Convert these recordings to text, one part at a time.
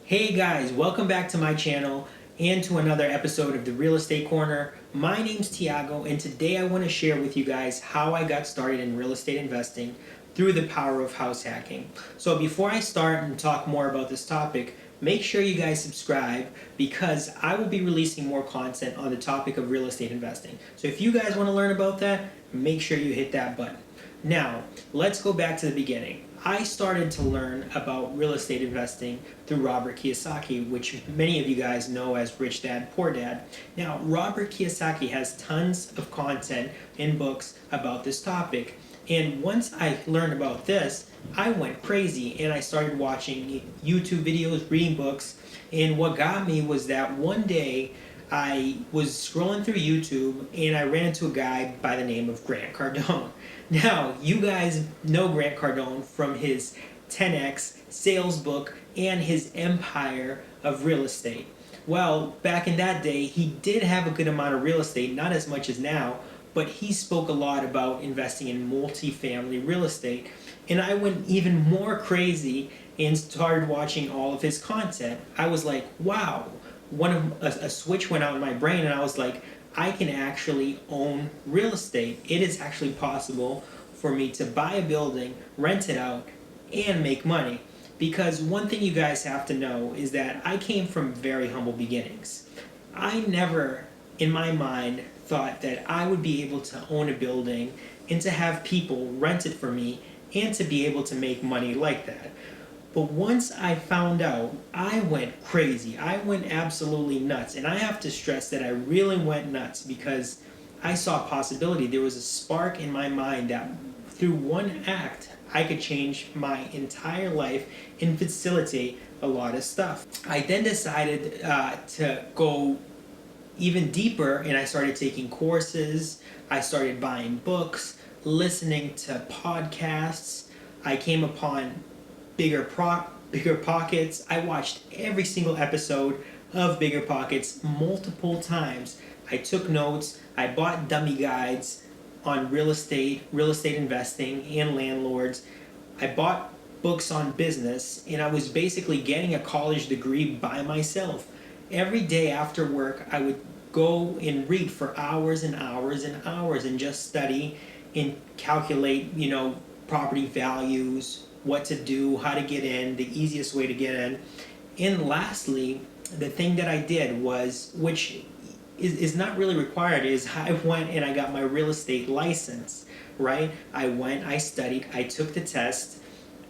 Hey guys, welcome back to my channel and to another episode of the Real Estate Corner. My name's Thiago, and today I want to share with you guys how I got started in real estate investing through the power of house hacking. So before I start and talk more about this topic, make sure you guys subscribe because I will be releasing more content on the topic of real estate investing. So if you guys want to learn about that, make sure you hit that button. Now, let's go back to the beginning. I started to learn about real estate investing through Robert Kiyosaki, which many of you guys know as Rich Dad, Poor Dad. Now, Robert Kiyosaki has tons of content in books about this topic. And once I learned about this, I went crazy and I started watching YouTube videos, reading books. And what got me was that one day I was scrolling through YouTube and I ran into a guy by the name of Grant Cardone. Now, you guys know Grant Cardone from his 10X sales book and his empire of real estate. Well, back in that day, he did have a good amount of real estate, not as much as now, but he spoke a lot about investing in multifamily real estate. And I went even more crazy and started watching all of his content. I was like, wow, a switch went out in my brain and I was like, I can actually own real estate. It is actually possible for me to buy a building, rent it out, and make money. Because one thing you guys have to know is that I came from very humble beginnings. I never, in my mind, thought that I would be able to own a building and to have people rent it for me and to be able to make money like that. But once I found out, I went crazy. I went absolutely nuts. And I have to stress that I really went nuts because I saw a possibility. There was a spark in my mind that through one act, I could change my entire life and facilitate a lot of stuff. I then decided to go even deeper and I started taking courses. I started buying books, listening to podcasts. I came upon Bigger Pockets. I watched every single episode of Bigger Pockets multiple times. I took notes. I bought dummy guides on real estate investing, and landlords. I bought books on business, and I was basically getting a college degree by myself. Every day after work, I would go and read for hours and hours and hours and just study and calculate, property values, what to do, how to get in, the easiest way to get in. And lastly, the thing that I did was, which is not really required, is I went and I got my real estate license, right? I went, I studied, I took the test.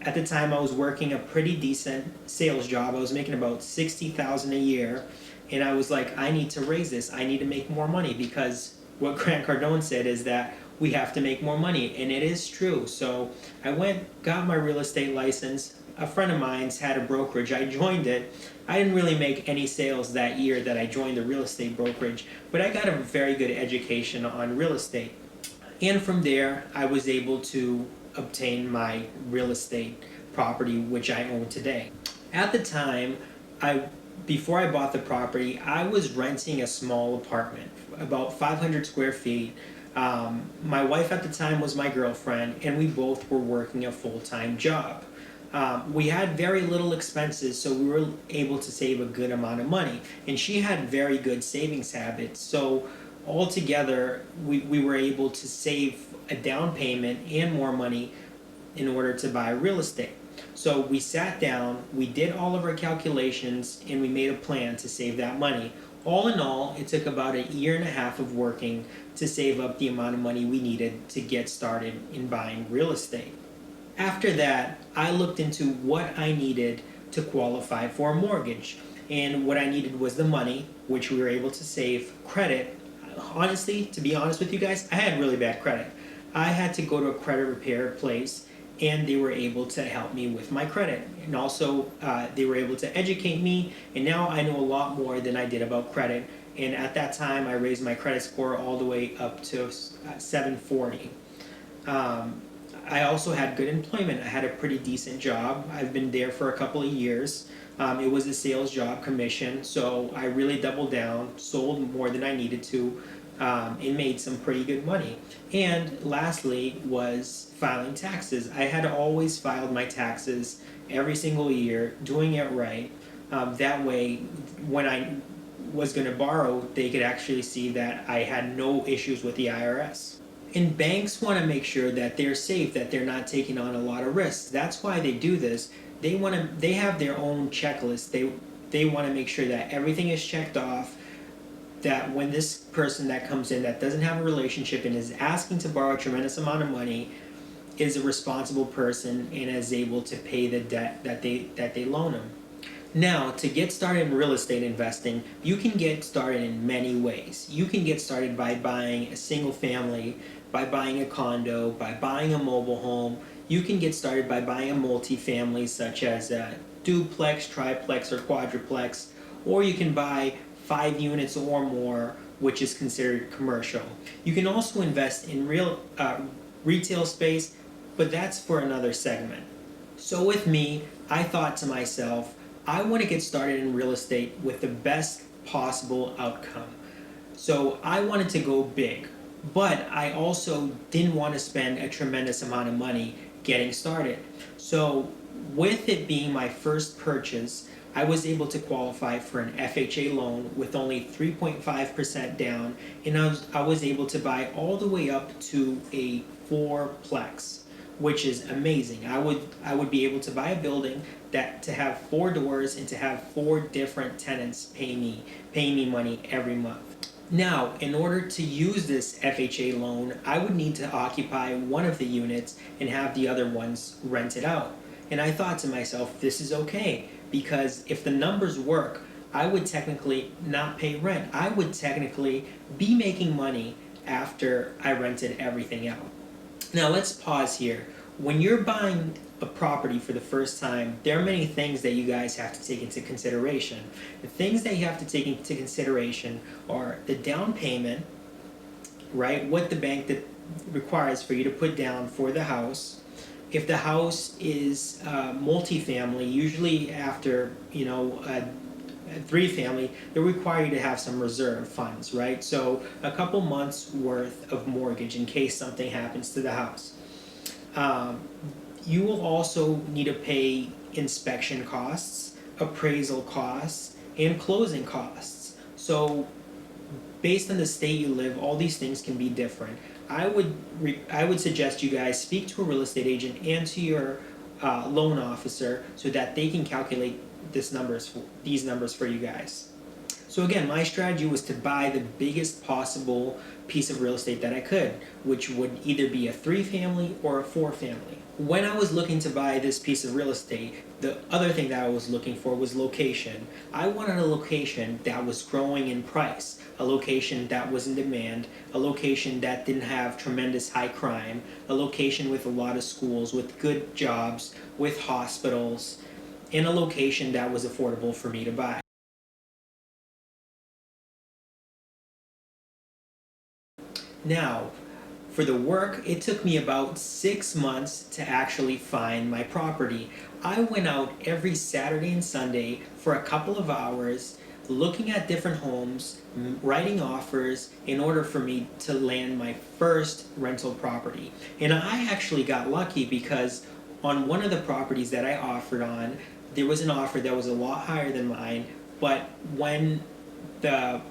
At the time, I was working a pretty decent sales job. I was making about $60,000 a year. And I was like, I need to raise this. I need to make more money because what Grant Cardone said is that we have to make more money, and it is true. So I went, got my real estate license. A friend of mine's had a brokerage. I joined it. I didn't really make any sales that year that I joined the real estate brokerage, but I got a very good education on real estate. And from there, I was able to obtain my real estate property, which I own today. At the time, before I bought the property, I was renting a small apartment, about 500 square feet. My wife at the time was my girlfriend, and we both were working a full-time job. We had very little expenses, so we were able to save a good amount of money. And she had very good savings habits, so altogether we were able to save a down payment and more money in order to buy real estate. So we sat down, we did all of our calculations, and we made a plan to save that money. All in all, it took about a year and a half of working to save up the amount of money we needed to get started in buying real estate. After that, I looked into what I needed to qualify for a mortgage. And what I needed was the money, which we were able to save. Credit. Honestly, to be honest with you guys, I had really bad credit. I had to go to a credit repair place, and they were able to help me with my credit. And also, they were able to educate me, and now I know a lot more than I did about credit. And at that time, I raised my credit score all the way up to 740. I also had good employment. I had a pretty decent job. I've been there for a couple of years. It was a sales job, commission, so I really doubled down, sold more than I needed to, and made some pretty good money. And lastly was filing taxes. I had always filed my taxes every single year, doing it right. That way, when I was going to borrow, they could actually see that I had no issues with the IRS. And banks want to make sure that they're safe, that they're not taking on a lot of risks. That's why they do this. They have their own checklist. They want to make sure that everything is checked off, that when this person that comes in that doesn't have a relationship and is asking to borrow a tremendous amount of money is a responsible person and is able to pay the debt that they loan them. Now, to get started in real estate investing, you can get started in many ways. You can get started by buying a single family, by buying a condo, by buying a mobile home. You can get started by buying a multifamily such as a duplex, triplex, or quadruplex, or you can buy 5 units or more, which is considered commercial. You can also invest in retail space, but that's for another segment. So with me, I thought to myself, I want to get started in real estate with the best possible outcome. So I wanted to go big, but I also didn't want to spend a tremendous amount of money getting started. So with it being my first purchase, I was able to qualify for an FHA loan with only 3.5% down, and I was able to buy all the way up to a fourplex, which is amazing. I would be able to buy a building that to have 4 doors and to have 4 different tenants pay me money every month. Now, in order to use this FHA loan, I would need to occupy one of the units and have the other ones rented out. And I thought to myself, this is okay, because if the numbers work, I would technically not pay rent. I would technically be making money after I rented everything out. Now let's pause here. When you're buying a property for the first time, there are many things that you guys have to take into consideration. The things that you have to take into consideration are the down payment, right? What the bank requires for you to put down for the house. If the house is multifamily, usually after a 3-family, they require you to have some reserve funds, right? So a couple months worth of mortgage in case something happens to the house. You will also need to pay inspection costs, appraisal costs, and closing costs. So based on the state you live, all these things can be different. I would suggest you guys speak to a real estate agent and to your loan officer so that they can calculate these numbers for you guys. So again, my strategy was to buy the biggest possible piece of real estate that I could, which would either be a 3-family or a 4-family. When I was looking to buy this piece of real estate, the other thing that I was looking for was location. I wanted a location that was growing in price, a location that was in demand, a location that didn't have tremendous high crime, a location with a lot of schools, with good jobs, with hospitals, and a location that was affordable for me to buy. Now, for the work, it took me about 6 months to actually find my property. I went out every Saturday and Sunday for a couple of hours, looking at different homes, writing offers in order for me to land my first rental property. And I actually got lucky because on one of the properties that I offered on, there was an offer that was a lot higher than mine, but when the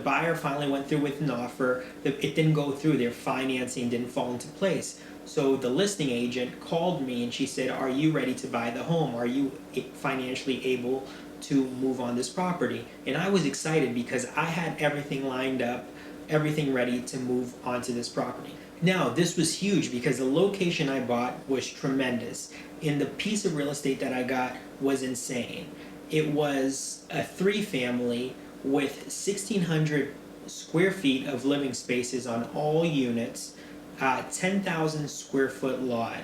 buyer finally went through with an offer, it didn't go through. Their financing didn't fall into place. So the listing agent called me and she said, "Are you ready to buy the home? Are you financially able to move on this property?" And I was excited because I had everything lined up, everything ready to move onto this property. Now, this was huge because the location I bought was tremendous, and the piece of real estate that I got was insane. It was a 3-family with 1,600 square feet of living spaces on all units, 10,000 square foot lot,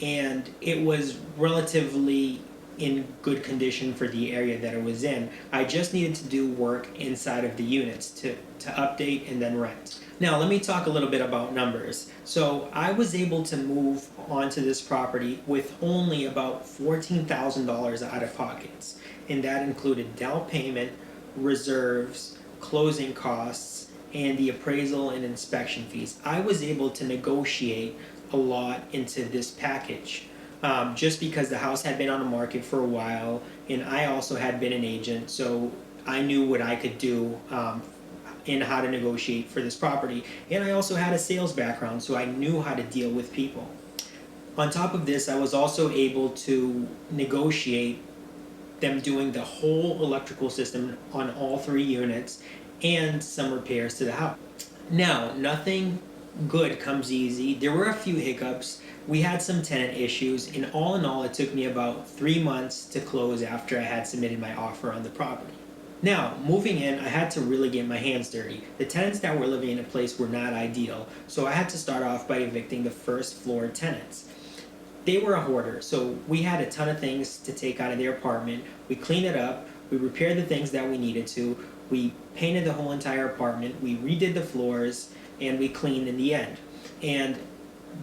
and it was relatively in good condition for the area that it was in. I just needed to do work inside of the units to update and then rent. Now let me talk a little bit about numbers. So I was able to move onto this property with only about $14,000 out of pockets, and that included down payment, reserves, closing costs, and the appraisal and inspection fees. I was able to negotiate a lot into this package. Just because the house had been on the market for a while and I also had been an agent, so I knew what I could do in how to negotiate for this property. And I also had a sales background, so I knew how to deal with people. On top of this, I was also able to negotiate them doing the whole electrical system on all 3 units and some repairs to the house. Now, nothing good comes easy. There were a few hiccups. We had some tenant issues, and all in all, it took me about 3 months to close after I had submitted my offer on the property. Now, moving in, I had to really get my hands dirty. The tenants that were living in a place were not ideal, so I had to start off by evicting the first floor tenants. They were a hoarder, so we had a ton of things to take out of their apartment. We cleaned it up, we repaired the things that we needed to, we painted the whole entire apartment, we redid the floors, and we cleaned in the end. And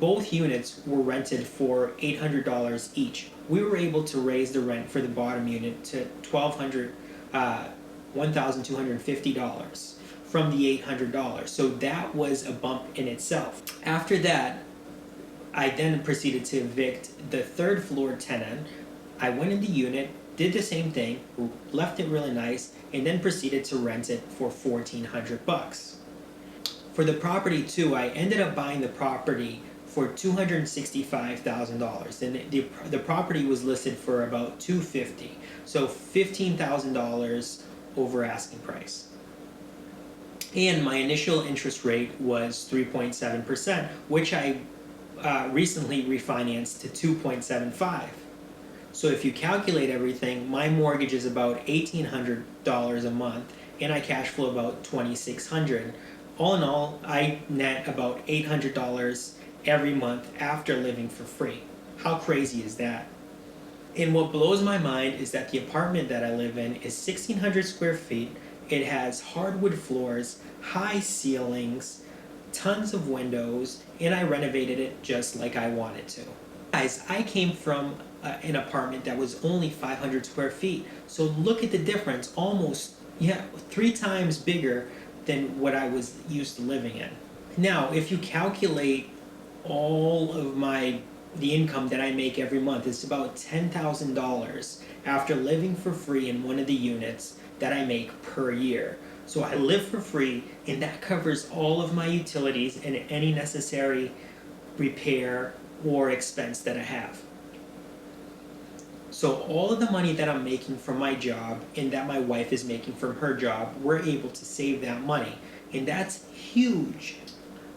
both units were rented for $800 each. We were able to raise the rent for the bottom unit to $1,250 from the $800. So that was a bump in itself. After that, I then proceeded to evict the 3rd floor tenant. I went in the unit, did the same thing, left it really nice, and then proceeded to rent it for $1,400. For the property too, I ended up buying the property for $265,000, and the property was listed for about $250,000, so $15,000 over asking price. And my initial interest rate was 3.7%, which I recently refinanced to 2.75. So if you calculate everything, my mortgage is about $1,800 a month, and I cash flow about $2,600. All in all, I net about $800 every month after living for free. How crazy is that? And what blows my mind is that the apartment that I live in is 1,600 square feet. It has hardwood floors, high ceilings, tons of windows, and I renovated it just like I wanted to. Guys, I came from an apartment that was only 500 square feet. So look at the difference, almost 3 times bigger than what I was used to living in. Now, if you calculate all of the income that I make every month, it's about $10,000 after living for free in one of the units that I make per year. So I live for free, and that covers all of my utilities and any necessary repair or expense that I have. So all of the money that I'm making from my job and that my wife is making from her job, we're able to save that money. And that's huge,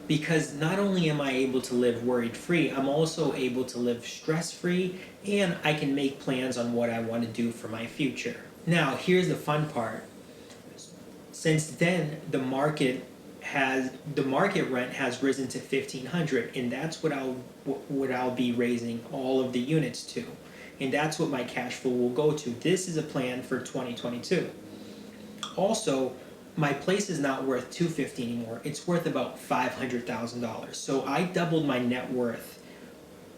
because not only am I able to live worried-free, I'm also able to live stress-free, and I can make plans on what I want to do for my future. Now, here's the fun part. Since then, the market rent has risen to $1,500, and that's what I'll be raising all of the units to. And that's what my cash flow will go to. This is a plan for 2022. Also, my place is not worth $250,000 anymore. It's worth about $500,000. So I doubled my net worth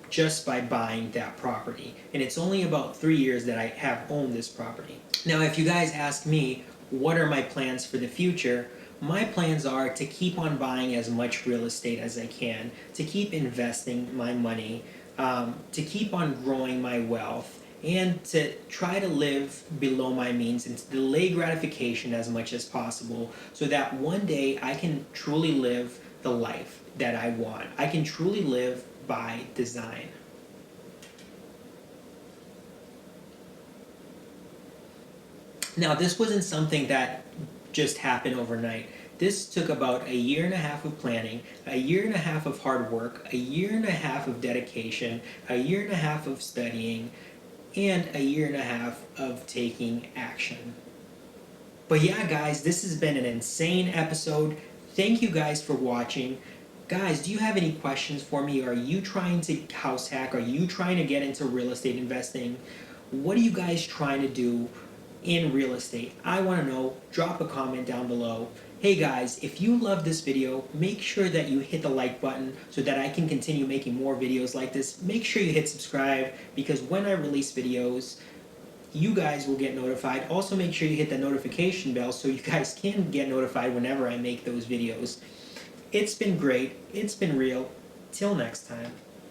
just by buying that property. And it's only about 3 years that I have owned this property. Now, if you guys ask me, what are my plans for the future? My plans are to keep on buying as much real estate as I can, to keep investing my money, to keep on growing my wealth, and to try to live below my means and to delay gratification as much as possible, so that one day I can truly live the life that I want. I can truly live by design. Now, this wasn't something that just happened overnight. This took about 1.5 years of planning, 1.5 years of hard work, 1.5 years of dedication, 1.5 years of studying, and 1.5 years of taking action. But yeah, guys, this has been an insane episode. Thank you guys for watching. Guys, do you have any questions for me? Are you trying to house hack? Are you trying to get into real estate investing? What are you guys trying to do in real estate? I want to know. Drop a comment down below. Hey guys, if you love this video, make sure that you hit the like button so that I can continue making more videos like this. Make sure you hit subscribe, because when I release videos, you guys will get notified. Also, make sure you hit the notification bell so you guys can get notified whenever I make those videos. It's been great. It's been real. Till next time.